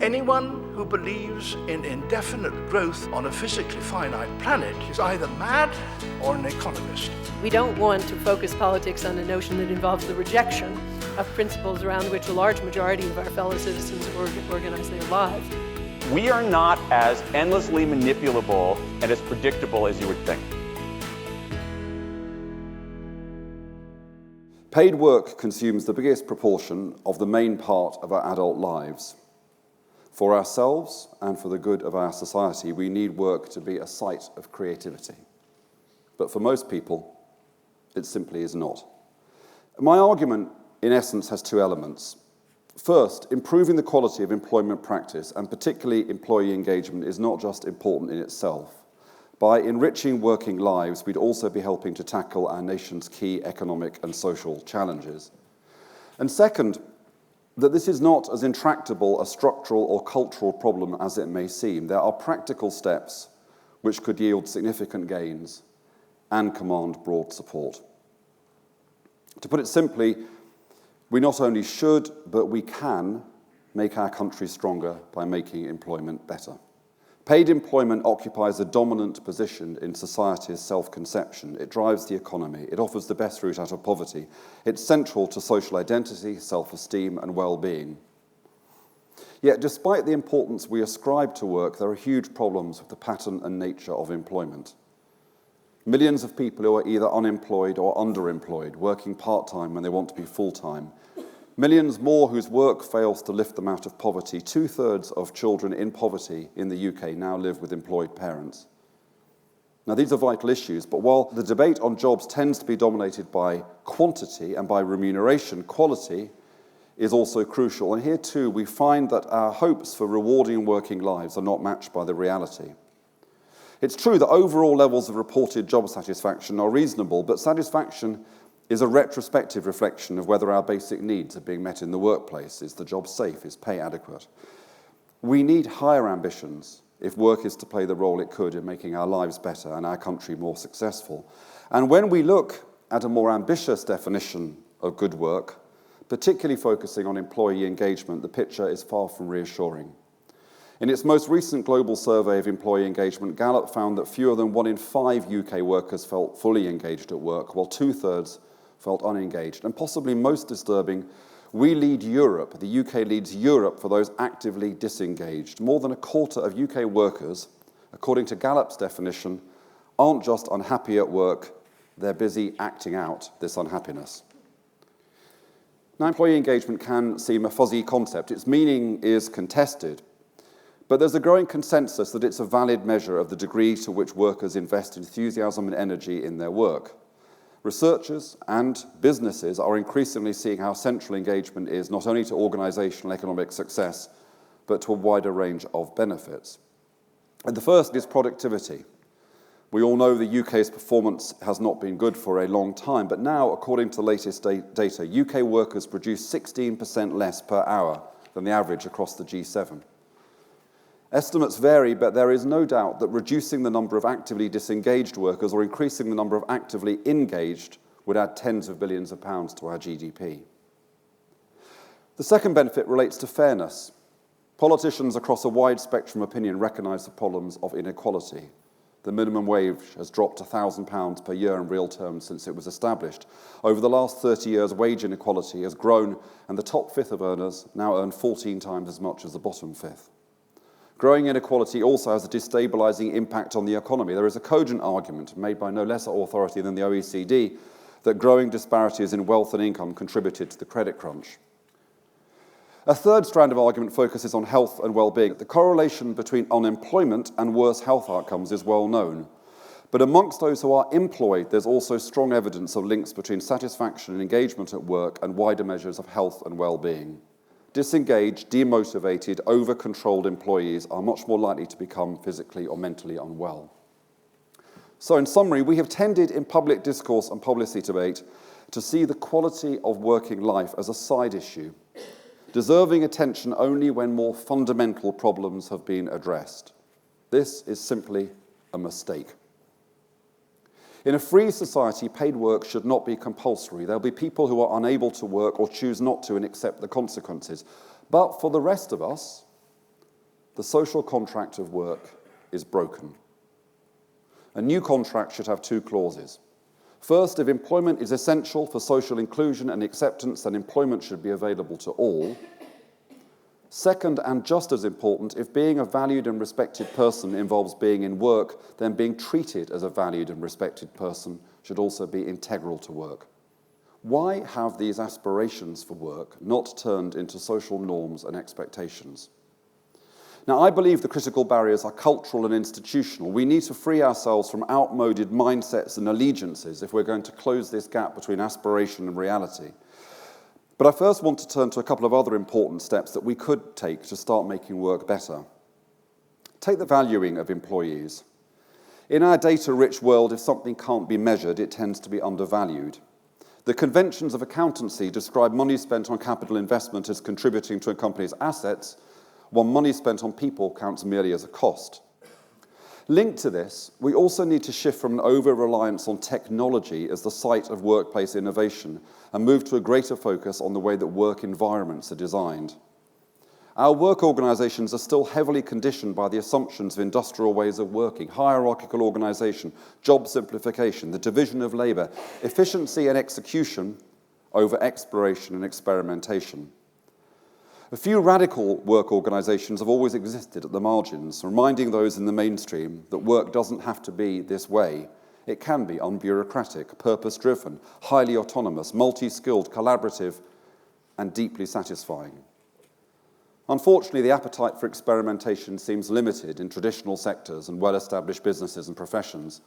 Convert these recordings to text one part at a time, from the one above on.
Anyone who believes in indefinite growth on a physically finite planet is either mad or an economist. We don't want to focus politics on a notion that involves the rejection of principles around which a large majority of our fellow citizens organize their lives. We are not as endlessly manipulable and as predictable as you would think. Paid work consumes the biggest proportion of the main part of our adult lives. For ourselves and for the good of our society, we need work to be a site of creativity. But for most people, it simply is not. My argument, in essence, has two elements. First, improving the quality of employment practice, and particularly employee engagement, is not just important in itself. By enriching working lives, we'd also be helping to tackle our nation's key economic and social challenges. And second, that this is not as intractable a structural or cultural problem as it may seem. There are practical steps which could yield significant gains and command broad support. To put it simply, we not only should, but we can make our country stronger by making employment better. Paid employment occupies a dominant position in society's self-conception. It drives the economy. It offers the best route out of poverty. It's central to social identity, self-esteem, and well-being. Yet, despite the importance we ascribe to work, there are huge problems with the pattern and nature of employment. Millions of people who are either unemployed or underemployed, working part-time when they want to be full-time. Millions more whose work fails to lift them out of poverty. 2/3 of children in poverty in the UK now live with employed parents. Now, these are vital issues, but while the debate on jobs tends to be dominated by quantity and by remuneration, quality is also crucial. And here too, we find that our hopes for rewarding working lives are not matched by the reality. It's true that overall levels of reported job satisfaction are reasonable, but satisfaction is a retrospective reflection of whether our basic needs are being met in the workplace. Is the job safe? Is pay adequate? We need higher ambitions if work is to play the role it could in making our lives better and our country more successful. And when we look at a more ambitious definition of good work, particularly focusing on employee engagement, the picture is far from reassuring. In its most recent global survey of employee engagement, Gallup found that fewer than 1 in 5 UK workers felt fully engaged at work, while 2/3 felt unengaged. And possibly most disturbing, we lead Europe, the UK leads Europe for those actively disengaged. More than a quarter of UK workers, according to Gallup's definition, aren't just unhappy at work, they're busy acting out this unhappiness. Now, employee engagement can seem a fuzzy concept. Its meaning is contested, but there's a growing consensus that it's a valid measure of the degree to which workers invest enthusiasm and energy in their work. Researchers and businesses are increasingly seeing how central engagement is not only to organisational economic success, but to a wider range of benefits. And the first is productivity. We all know the UK's performance has not been good for a long time, but now, according to the latest data, UK workers produce 16% less per hour than the average across the G7. Estimates vary, but there is no doubt that reducing the number of actively disengaged workers or increasing the number of actively engaged would add tens of billions of pounds to our GDP. The second benefit relates to fairness. Politicians across a wide spectrum of opinion recognise the problems of inequality. The minimum wage has dropped £1,000 per year in real terms since it was established. Over the last 30 years, wage inequality has grown, and the top fifth of earners now earn 14 times as much as the bottom fifth. Growing inequality also has a destabilising impact on the economy. There is a cogent argument made by no lesser authority than the OECD that growing disparities in wealth and income contributed to the credit crunch. A third strand of argument focuses on health and well-being. The correlation between unemployment and worse health outcomes is well known. But amongst those who are employed, there's also strong evidence of links between satisfaction and engagement at work and wider measures of health and well-being. Disengaged, demotivated, over-controlled employees are much more likely to become physically or mentally unwell. So in summary, we have tended in public discourse and policy debate to see the quality of working life as a side issue, deserving attention only when more fundamental problems have been addressed. This is simply a mistake. In a free society, paid work should not be compulsory. There'll be people who are unable to work or choose not to and accept the consequences. But for the rest of us, the social contract of work is broken. A new contract should have two clauses. First, if employment is essential for social inclusion and acceptance, then employment should be available to all. Second, and just as important, if being a valued and respected person involves being in work, then being treated as a valued and respected person should also be integral to work. Why have these aspirations for work not turned into social norms and expectations? Now, I believe the critical barriers are cultural and institutional. We need to free ourselves from outmoded mindsets and allegiances if we're going to close this gap between aspiration and reality. But I first want to turn to a couple of other important steps that we could take to start making work better. Take the valuing of employees. In our data-rich world, if something can't be measured, it tends to be undervalued. The conventions of accountancy describe money spent on capital investment as contributing to a company's assets, while money spent on people counts merely as a cost. Linked to this, we also need to shift from an over-reliance on technology as the site of workplace innovation and move to a greater focus on the way that work environments are designed. Our work organisations are still heavily conditioned by the assumptions of industrial ways of working, hierarchical organisation, job simplification, the division of labour, efficiency and execution over exploration and experimentation. A few radical work organisations have always existed at the margins, reminding those in the mainstream that work doesn't have to be this way. It can be unbureaucratic, purpose-driven, highly autonomous, multi-skilled, collaborative, and deeply satisfying. Unfortunately, the appetite for experimentation seems limited in traditional sectors and well-established businesses and professions,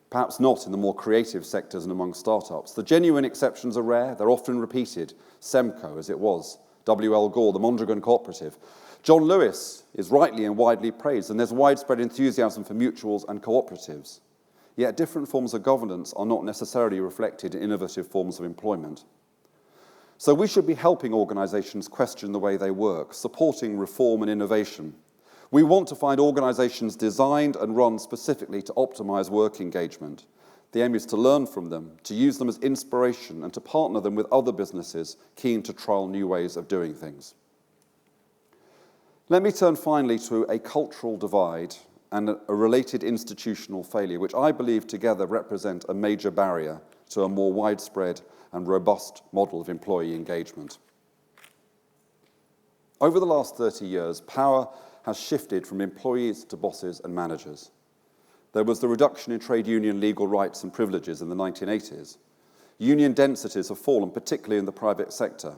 perhaps not in the more creative sectors and among startups. The genuine exceptions are rare, they're often repeated. Semco, as it was. W.L. Gore, the Mondragon Cooperative. John Lewis is rightly and widely praised, and there's widespread enthusiasm for mutuals and cooperatives. Yet different forms of governance are not necessarily reflected in innovative forms of employment. So we should be helping organisations question the way they work, supporting reform and innovation. We want to find organisations designed and run specifically to optimise work engagement. The aim is to learn from them, to use them as inspiration, and to partner them with other businesses keen to trial new ways of doing things. Let me turn finally to a cultural divide and a related institutional failure, which I believe together represent a major barrier to a more widespread and robust model of employee engagement. Over the last 30 years, power has shifted from employees to bosses and managers. There was the reduction in trade union legal rights and privileges in the 1980s. Union densities have fallen, particularly in the private sector.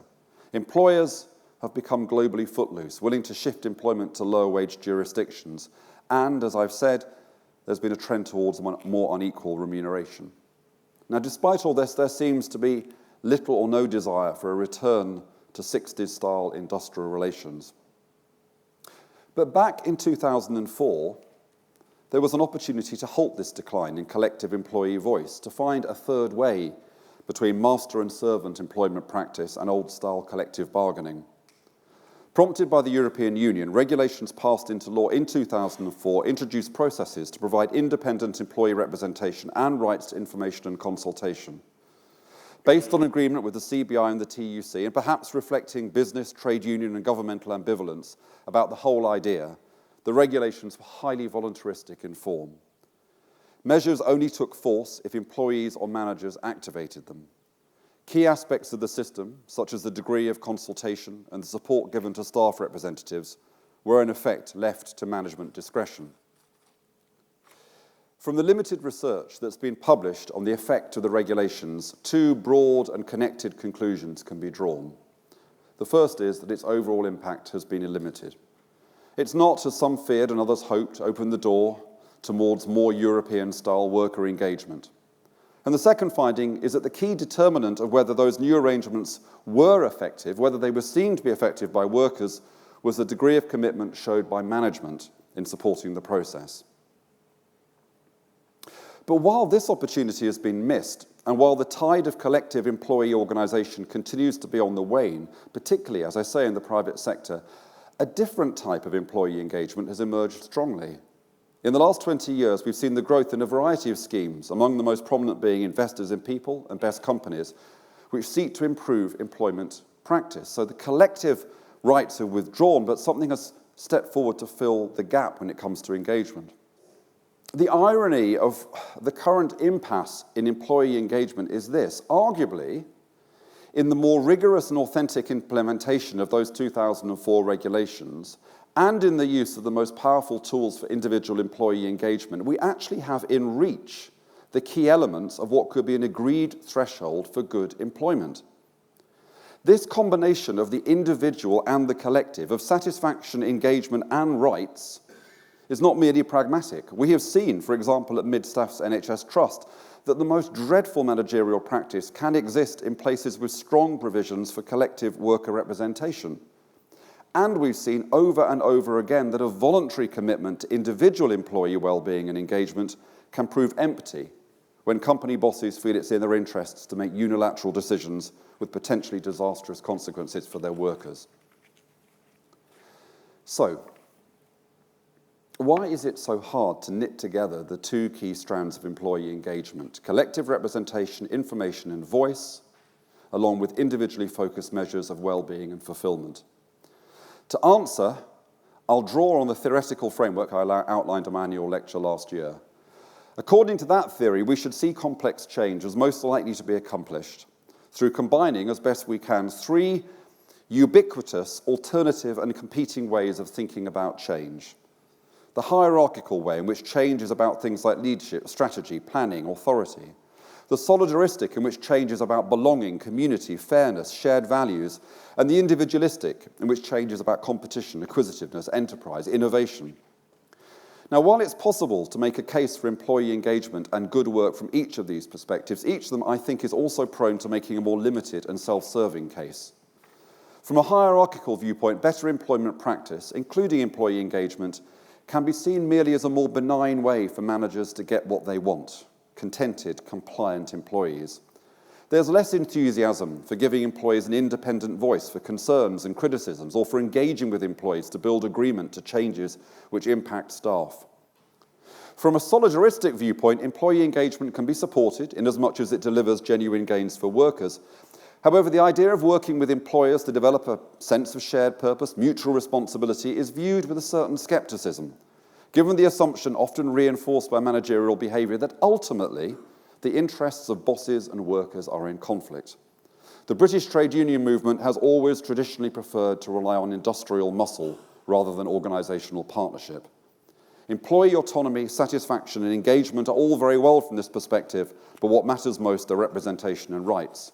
Employers have become globally footloose, willing to shift employment to lower-wage jurisdictions. And, as I've said, there's been a trend towards more unequal remuneration. Now, despite all this, there seems to be little or no desire for a return to 60s-style industrial relations. But back in 2004, there was an opportunity to halt this decline in collective employee voice, to find a third way between master and servant employment practice and old-style collective bargaining. Prompted by the European Union, regulations passed into law in 2004 introduced processes to provide independent employee representation and rights to information and consultation. Based on agreement with the CBI and the TUC, and perhaps reflecting business, trade union, and governmental ambivalence about the whole idea, the regulations were highly voluntaristic in form. Measures only took force if employees or managers activated them. Key aspects of the system, such as the degree of consultation and the support given to staff representatives, were in effect left to management discretion. From the limited research that's been published on the effect of the regulations, two broad and connected conclusions can be drawn. The first is that its overall impact has been limited. It's not, as some feared and others hoped, opened the door towards more European-style worker engagement. And the second finding is that the key determinant of whether those new arrangements were effective, whether they were seen to be effective by workers, was the degree of commitment showed by management in supporting the process. But while this opportunity has been missed, and while the tide of collective employee organisation continues to be on the wane, particularly, as I say, in the private sector, a different type of employee engagement has emerged strongly. In the last 20 years, we've seen the growth in a variety of schemes, among the most prominent being Investors in People and Best Companies, which seek to improve employment practice. So the collective rights are withdrawn, but something has step forward to fill the gap when it comes to engagement. The irony of the current impasse in employee engagement is this. Arguably, in the more rigorous and authentic implementation of those 2004 regulations, and in the use of the most powerful tools for individual employee engagement, we actually have in reach the key elements of what could be an agreed threshold for good employment. This combination of the individual and the collective, of satisfaction, engagement, and rights, is not merely pragmatic. We have seen, for example, at Mid-Staff's NHS Trust, that the most dreadful managerial practice can exist in places with strong provisions for collective worker representation. And we've seen over and over again that a voluntary commitment to individual employee well-being and engagement can prove empty when company bosses feel it's in their interests to make unilateral decisions with potentially disastrous consequences for their workers. So, why is it so hard to knit together the two key strands of employee engagement, collective representation, information and voice, along with individually focused measures of well-being and fulfillment? To answer, I'll draw on the theoretical framework I outlined in my annual lecture last year. According to that theory, we should see complex change as most likely to be accomplished through combining, as best we can, three ubiquitous, alternative and competing ways of thinking about change. The hierarchical way, in which change is about things like leadership, strategy, planning, authority. The solidaristic, in which change is about belonging, community, fairness, shared values. And the individualistic, in which change is about competition, acquisitiveness, enterprise, innovation. Now, while it's possible to make a case for employee engagement and good work from each of these perspectives, each of them, I think, is also prone to making a more limited and self-serving case. From a hierarchical viewpoint, better employment practice, including employee engagement, can be seen merely as a more benign way for managers to get what they want, contented, compliant employees. There's less enthusiasm for giving employees an independent voice for concerns and criticisms, or for engaging with employees to build agreement to changes which impact staff. From a solidaristic viewpoint, employee engagement can be supported in as much as it delivers genuine gains for workers. However, the idea of working with employers to develop a sense of shared purpose, mutual responsibility, is viewed with a certain skepticism, given the assumption often reinforced by managerial behaviour that ultimately the interests of bosses and workers are in conflict. The British trade union movement has always traditionally preferred to rely on industrial muscle rather than organisational partnership. Employee autonomy, satisfaction and engagement are all very well from this perspective, but what matters most are representation and rights.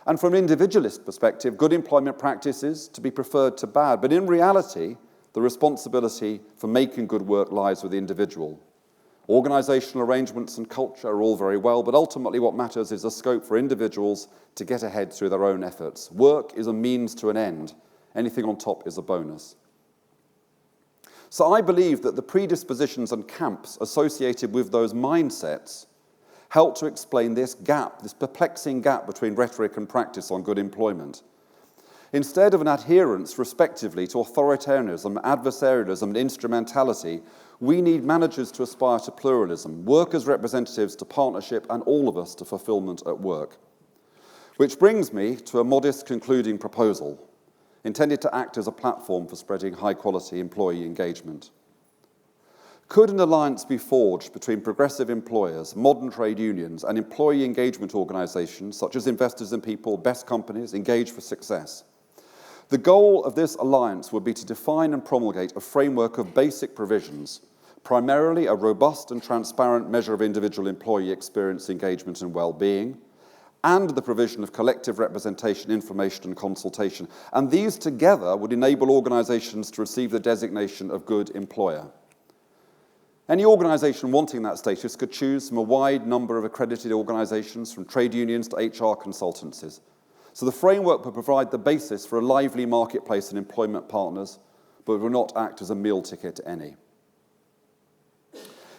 And from an individualist perspective, good employment practice is to be preferred to bad, but in reality, the responsibility for making good work lies with the individual. Organisational arrangements and culture are all very well, but ultimately what matters is a scope for individuals to get ahead through their own efforts. Work is a means to an end. Anything on top is a bonus. So I believe that the predispositions and camps associated with those mindsets help to explain this gap, this perplexing gap between rhetoric and practice on good employment. Instead of an adherence, respectively, to authoritarianism, adversarialism, and instrumentality, we need managers to aspire to pluralism, workers' representatives to partnership, and all of us to fulfillment at work. Which brings me to a modest concluding proposal, intended to act as a platform for spreading high-quality employee engagement. Could an alliance be forged between progressive employers, modern trade unions, and employee engagement organisations such as Investors in People, Best Companies, Engage for Success? The goal of this alliance would be to define and promulgate a framework of basic provisions, primarily a robust and transparent measure of individual employee experience, engagement and well-being, and the provision of collective representation, information and consultation. And these together would enable organisations to receive the designation of good employer. Any organisation wanting that status could choose from a wide number of accredited organisations, from trade unions to HR consultancies. So the framework will provide the basis for a lively marketplace and employment partners, but will not act as a meal ticket to any.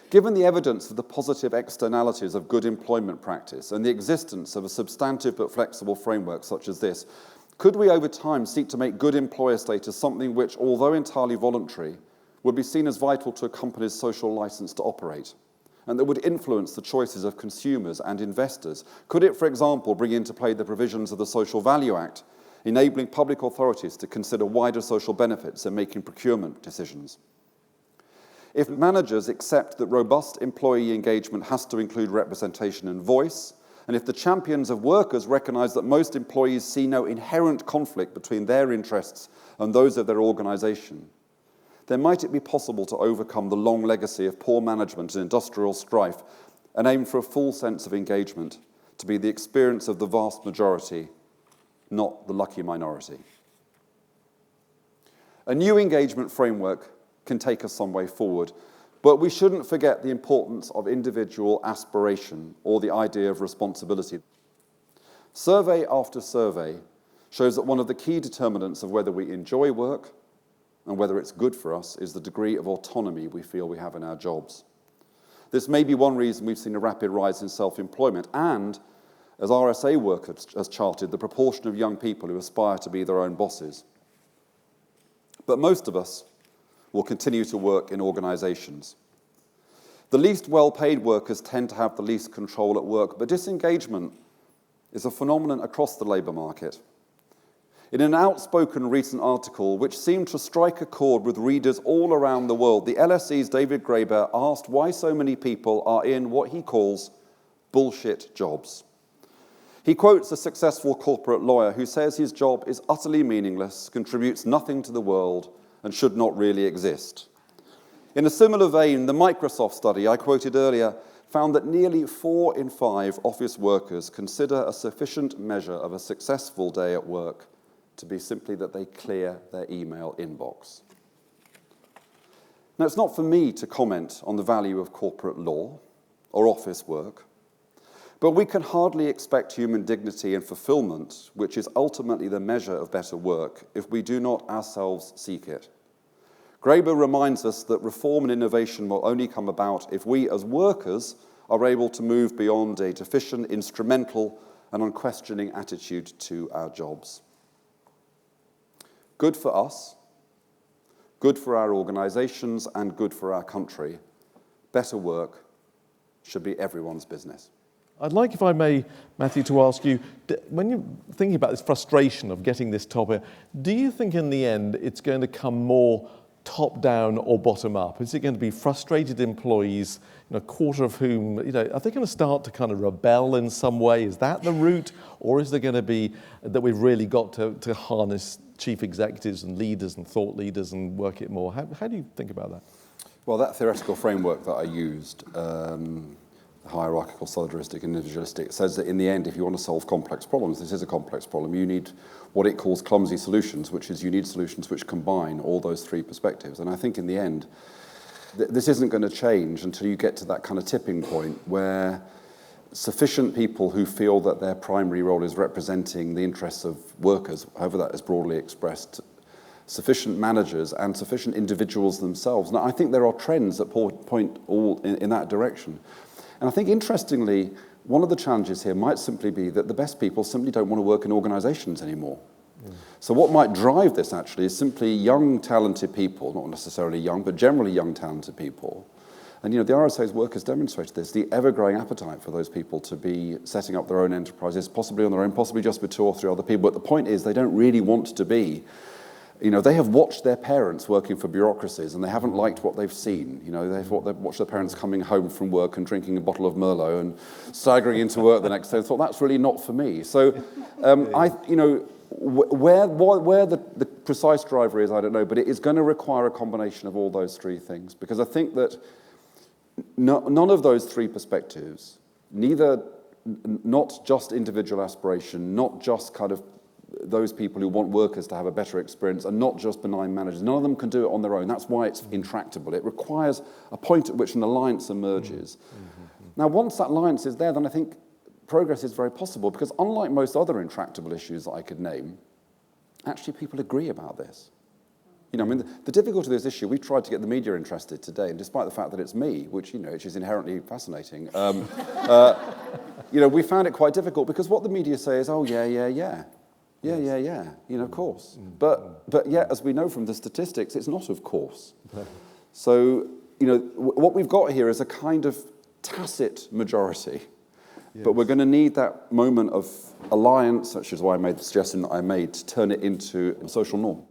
Given the evidence of the positive externalities of good employment practice and the existence of a substantive but flexible framework such as this, could we over time seek to make good employer status something which, although entirely voluntary, would be seen as vital to a company's social license to operate, and that would influence the choices of consumers and investors? Could it, for example, bring into play the provisions of the Social Value Act, enabling public authorities to consider wider social benefits in making procurement decisions. If managers accept that robust employee engagement has to include representation and voice, and if the champions of workers recognise that most employees see no inherent conflict between their interests and those of their organisation, then might it be possible to overcome the long legacy of poor management and industrial strife and aim for a full sense of engagement to be the experience of the vast majority, not the lucky minority? A new engagement framework can take us some way forward, but we shouldn't forget the importance of individual aspiration or the idea of responsibility. Survey after survey shows that one of the key determinants of whether we enjoy work and whether it's good for us is the degree of autonomy we feel we have in our jobs. This may be one reason we've seen a rapid rise in self-employment and, as RSA work has charted, the proportion of young people who aspire to be their own bosses. But most of us will continue to work in organisations. The least well-paid workers tend to have the least control at work, but disengagement is a phenomenon across the labour market. In an outspoken recent article, which seemed to strike a chord with readers all around the world, the LSE's David Graeber asked why so many people are in what he calls bullshit jobs. He quotes a successful corporate lawyer who says his job is utterly meaningless, contributes nothing to the world, and should not really exist. In a similar vein, the Microsoft study I quoted earlier found that nearly 4 in 5 office workers consider a sufficient measure of a successful day at work to be simply that they clear their email inbox. Now, it's not for me to comment on the value of corporate law or office work, but we can hardly expect human dignity and fulfillment, which is ultimately the measure of better work, if we do not ourselves seek it. Graeber reminds us that reform and innovation will only come about if we as workers are able to move beyond a deficient, instrumental, and unquestioning attitude to our jobs. Good for us, good for our organisations, and good for our country. Better work should be everyone's business. I'd like, if I may, Matthew, to ask you, when you're thinking about this frustration of getting this topic, do you think in the end it's going to come more top-down or bottom-up? Is it going to be frustrated employees, a quarter of whom, are they going to start to kind of rebel in some way? Is that the route? Or is there going to be that we've really got to harness chief executives and leaders and thought leaders and work it more? How do you think about that? Well, that theoretical framework that I used, hierarchical, solidaristic, individualistic, says that in the end, if you want to solve complex problems, this is a complex problem, you need what it calls clumsy solutions, which is you need solutions which combine all those three perspectives. And I think in the end, this isn't going to change until you get to that kind of tipping point where sufficient people who feel that their primary role is representing the interests of workers, however that is broadly expressed, sufficient managers and sufficient individuals themselves. Now, I think there are trends that point all in that direction. And I think, interestingly, one of the challenges here might simply be that the best people simply don't want to work in organisations anymore. So what might drive this, actually, is simply young, talented people, not necessarily young, but generally young, talented people. And, the RSA's work has demonstrated this, the ever-growing appetite for those people to be setting up their own enterprises, possibly on their own, possibly just with 2 or 3 other people. But the point is, they don't really want to be. They have watched their parents working for bureaucracies and they haven't liked what they've seen. They've watched their parents coming home from work and drinking a bottle of Merlot and staggering into work the next day and thought, that's really not for me. So, where the precise driver is, I don't know, but it is going to require a combination of all those 3 things, because I think that none of those 3 perspectives, not just individual aspiration, not just kind of those people who want workers to have a better experience, and not just benign managers. None of them can do it on their own. That's why it's intractable. It requires a point at which an alliance emerges. Now, once that alliance is there, then I think progress is very possible, because unlike most other intractable issues that I could name, actually people agree about this. The difficulty of this issue, we've tried to get the media interested today, and despite the fact that it's me, which is inherently fascinating, we found it quite difficult, because what the media say is, oh, yeah, of course. But yet, as we know from the statistics, it's not of course. So, what we've got here is a kind of tacit majority But we're going to need that moment of alliance, which is why I made the suggestion that I made, to turn it into a social norm.